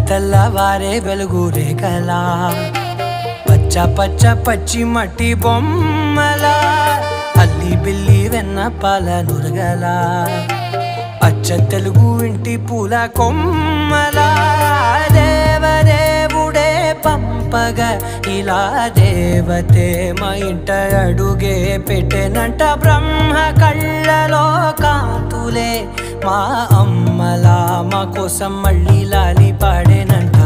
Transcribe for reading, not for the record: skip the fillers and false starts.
తెల్లవారే వెలుగు రేఖలా పచ్చ పచ్చ పచ్చి మట్టి బొమ్మలా అల్లి బిల్లి వెన్న పాల నురగలా అచ్చ తెలుగు ఇంటి పూల కొమ్మలా దేవదేవుడే పంపగా ఇలా దేవతే మా ఇంట అడుగే పెట్టెనంట బ్రహ్మ కళ్ళలో కాంతులే మా అమ్మలా మా కోసం మళ్ళీ లాలి పాడేనంట.